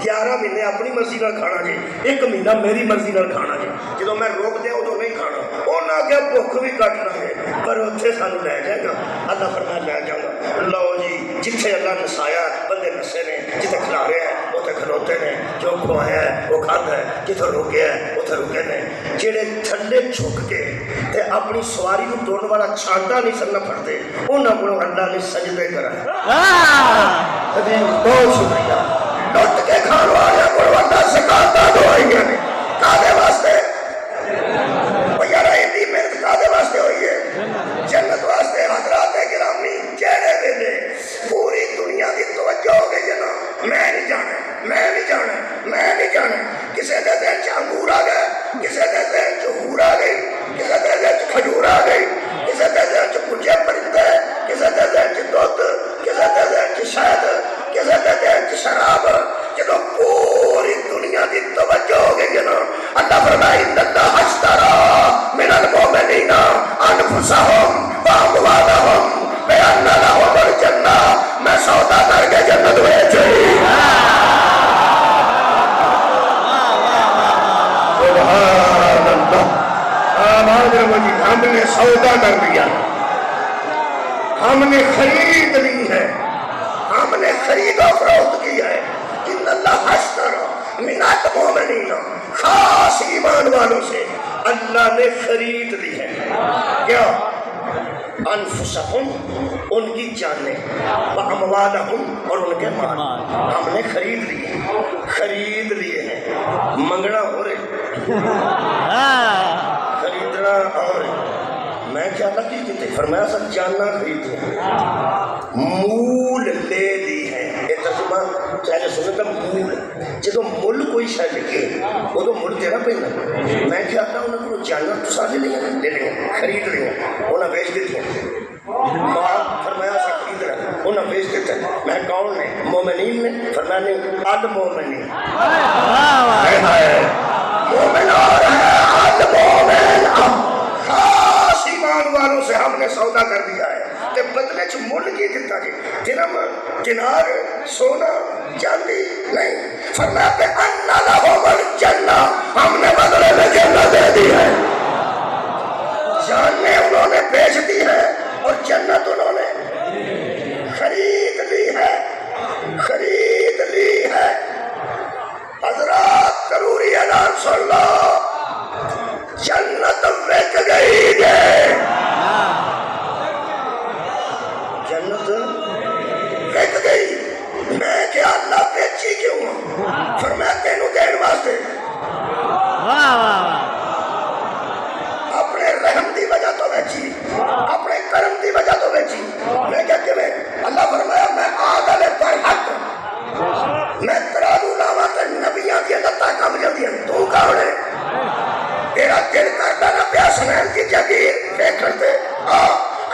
11 महीने अपनी मर्जी नाल खाना जे, 1 महीना मेरी मर्जी नाल खाना जे। जो मैं रोक दिया उदों नहीं खाना, उन्हें आख्या भुख भी कट लांगे पर उत्थे सानू लै जाएगा। अल्लाह फरमाया लै जाऊंगा। लो जी, जिथे अल्लाह नसाया बंदे नसे ने, जिथे खिलारे है उत्थे खलोते ने, जो खुआया है वो खादा है, जिथे रुके है उत्थे रुके ने। जेड़े थल्ले झुक के ते अपनी सवारी को तोड़न वाला छांटा नहीं सन्ना फड़ते, उन्होंने को अल्लाह ने सजदे करा। बहुत शुक्रिया। लुट के खाने वाले को अल्लाह सिखाता दवाइयां ने कादे वास्ते यार, इतनी मेहनत कादे वास्ते हुई है? जन्नत वास्ते। हजरात गिरामी, जेड़े वेले पूरी दुनिया की तवज्जो हो गई है ना, मैं नहीं जाना, मैं नहीं जाना, मैं नहीं जाना। किसी के दिल च अंगूर आ गए, किसी के दिल च हूर आ गई, किसी के दिल च खजूर आ गई, किसी के दिल च पुंजे परिंदा, किसी के दिल च दुध, किसी के दिल च शहद, किसी के दिल च शराब। जो पूरी दुनिया की तवज्जो हो गई है ना, अल्लाह फरमाए इन्नल्लाह अश्तरा मिनल मुमिनीना अनफुसहुम व अमवालहुम बिअन्ना लहुमुल जन्नह। मैं सौदा करके जन्नत बेची। हमने सौदा कर लिया, हमने खरीद ली है, हमने खरीदा फरोख्त किया है। इन्नल्लाह अश्तरा मिनल मुमिनीना, खास ईमान वालों से अल्लाह ने खरीद ली है। क्या? अनफुसहुम, उनकी जाने, व अमवालहुम, और उनके माल हमने खरीद लिए, खरीद लिए हैं। मंगना हो रहे, खरीदना और मैं क्या लगी थी फरमाया सब जानना खरीदी मूल ले ली है। ये तर्जुमा चाहे सुने तो मूल जो मुल कोई शायद लिखे वो तो मुल देना पैदा। मैं क्या आता उन्होंने को जानना तो सारे ले लिया, खरीद लिया, उन्हें बेच दी। माल फरमाया सा खरीद रहा, उन्हें बेच देता। मैं कौन ने? मोमिनीन ने। फरमाया नहीं, अल मोमिनीन, मोमिन और है अल मोमिन। खास ईमान वालों से हमने सौदा कर दिया है। ते बदले च मुल की दिता जी, दिरहम, दिनार, सोना, चांदी नहीं। फरमाया कि अन्ना लहुमुल जन्नह, हमने बदले में जन्नत दे दी है। जाने उन्होंने बेच दी है और जन्नत उन्होंने खरीद ली है, खरीद ली है। हजरात जरूरी ऐलान सुन लो, जन्नत बिक गई है। जन्नत बिक गई। मैं क्या अल्लाह बेची क्यों? फरमाया तेनू देने वास्ते, अपने रहम की वजह तो बेची, अपने कर्म की वजह तो बेची। मैं क्या किवें? अल्लाह फरमाया मैं आदल पर हक, मैं तराजू लावा तो नबियां दी लत्तां कम जांदियां। तू कौन है? तेरा दिल करता ना प्यास सुनैन की जागीर देखण ते।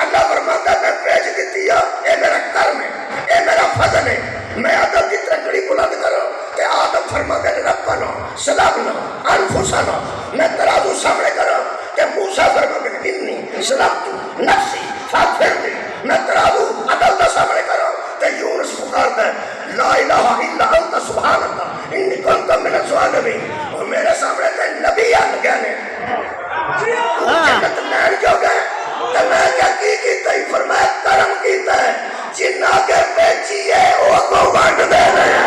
अल्लाह फरमाता मैं बेच दी है, ये मेरा कर्म है, ये मेरा फजल है। मैं आदम की तकड़ी बुलंद करूं ते आदम फरमाते ने रब्बना सलामना अनफुसना, मैं तराजू सामने करूं ते मूसा फरमाते ने इन्नी सलामतु नफ्सी फागफिरली, मैं तराजू अदल दा सामने करूं ते यूनुस पुकारता है ला इलाहा इल्ला अंता सुब्हानका इन्नी कुन्तु मिनज़ ज़ालिमीन। और मेरे सामने ते नबी आ गए ने जन्नत लैण जो गए ते मैं क्या की फरमाया कर्म कीता है। जिन्ना के बेची है वो को वंड दे रहे हैं।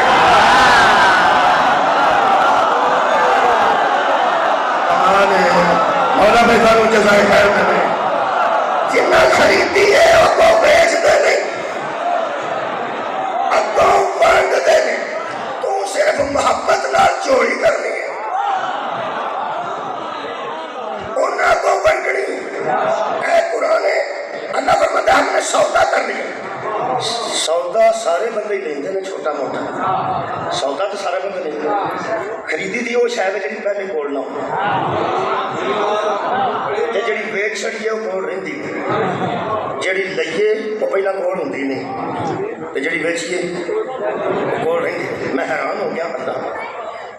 मौला भाई सानू जज़ाए खैर देवे। जिन्ना खरीदी है वो को बेच दे नहीं, अगों वंड दे नहीं। तू सिर्फ मोहब्बत नाल चोरी करनी है, उन्हां को वंडनी। ऐ कुरान है, अल्लाह फरमाता है हमने सौदा कर लिया। सौदा सारे बंदे ही लेंदे ने, छोटा मोटा सौदा तो सारे बंदे लेंदे। खरीदी दी वो शायद जी पहले कोल ना हो, जी वेच छड़ी है वो कोल रही, जी लईए वो पहला कोल होंगी नहीं, तो जी वेचीए कोल रही। मैं हैरान हो गया अल्लाह,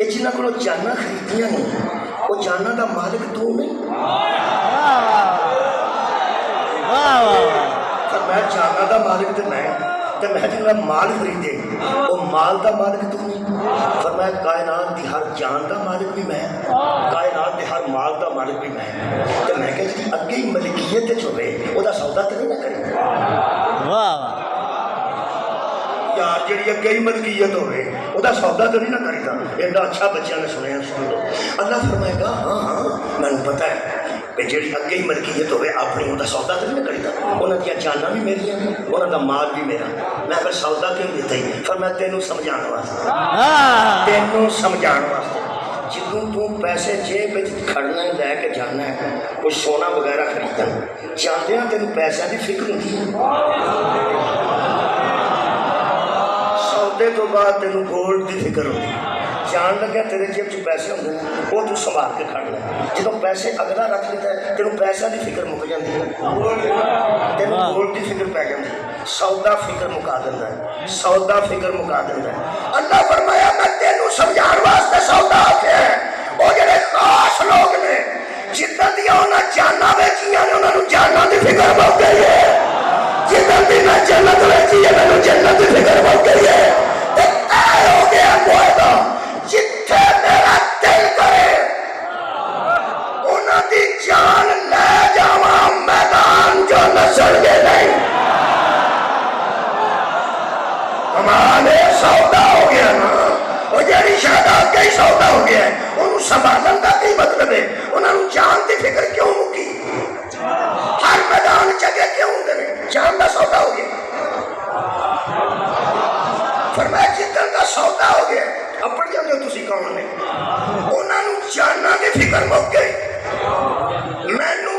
ये जिन्होंने को जाना खरीदियां नहीं वो जाना का मालिक तू नहीं। मैं जाना का मालिक तो मैं जिन्ना माल खरीदे वो माल का मालिक तू नहीं। फरमाया कायनात की हर जान का मालिक भी मैं, कायनात के हर माल का मालिक भी मैं। तो मैं कहा जी अगे ही मलकीयत होवे ओदा सौदा तो नहीं ना करी। वाह यार जी अगे ही मलकीयत होवे ओदा सौदा तो नहीं ना करीदा। एडा अच्छा बच्चों ने सुनिया, सुन लो। अल्लाह फरमाएगा हाँ हाँ मैंने पता है जी अगे ही मलकीयत होवे अपनी ओदा सौदा तो नहीं ना करीदा। उन्होंने दियां जाना भी मेरिया, उन्हों का माल भी मेरा। मैं फिर सौदा क्यों दिता ही? फिर मैं तेनों समझाने वास्ते, तेनों समझाने वास्ते। जिदों तू पैसे जेब खड़ना लैके जाना है, कोई सोना वगैरह खरीदना जाते हैं, तेन पैसों की फिक्र होती है। सौदे तो बाद तेन गोल्ड की फिक्र होती है। जान लगे तेरे जेब च पैसे होंगे वो तू संभाल के खड़ ले। जो पैसे अगला रख लेता है तेन पैसों की फिक्र मुक जाती है, तेन गोल्ड की फिक्र पै जाती है। सौदा फिक्र मुका देता है, सौदा फिक्र मुका देता है। अल्लाह फरमाया मैं तेनों समझाने वास्ते सौदा आखे वो जेडे खास लोग ने जिद्दां दी उन्हां जाना बेचियां ने उन्हां नूं जाना दी फिक्र मुक गई है। जिद्दां दी मैं जन्नत बेची है मैनूं जन्नत दी फिक्र मुक गई है। ते ऐ हो गया मुआदा जिथे मेरा दिल करे उन्हां दी जान ले जावां मैदान जो नसलगे नहीं। हमारे सौदा हो गया ना वो जी शायद आगे ही सौदा हो गया है। उन्होंने संभालन का की मतलब है, उन्होंने जान की फिक्र क्यों मुकी? हर मैदान जगह क्यों करे? जान का सौदा हो गया। फरमाया जिदन का सौदा हो गया अपड़ जाते हो तुसी कौन ने? उन्होंने जाना की फिक्र मुक गई, मैनू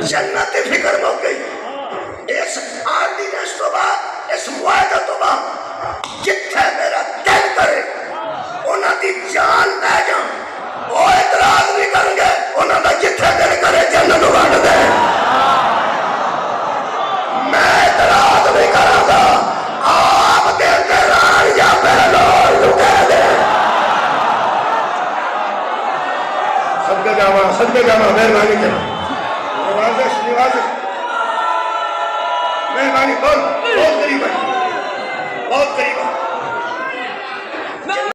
जन्नत की फिक्र मुक गई। इस आर्डिनेंस तो बाद इस मुआहदा तो बाद जिथे मेरा दिल करे उन्होंने जान लै जा। वो इतराज नहीं करेंगे, उन्होंने जिथे दिल करे जन्नत वंड दे। मैं इतराज नहीं करांगा, आप दे रान या मेरे लोग लुटे दे। सदके जावा मेहरबानी करो। मेहरबानी बहुत करीब है, बहुत करीब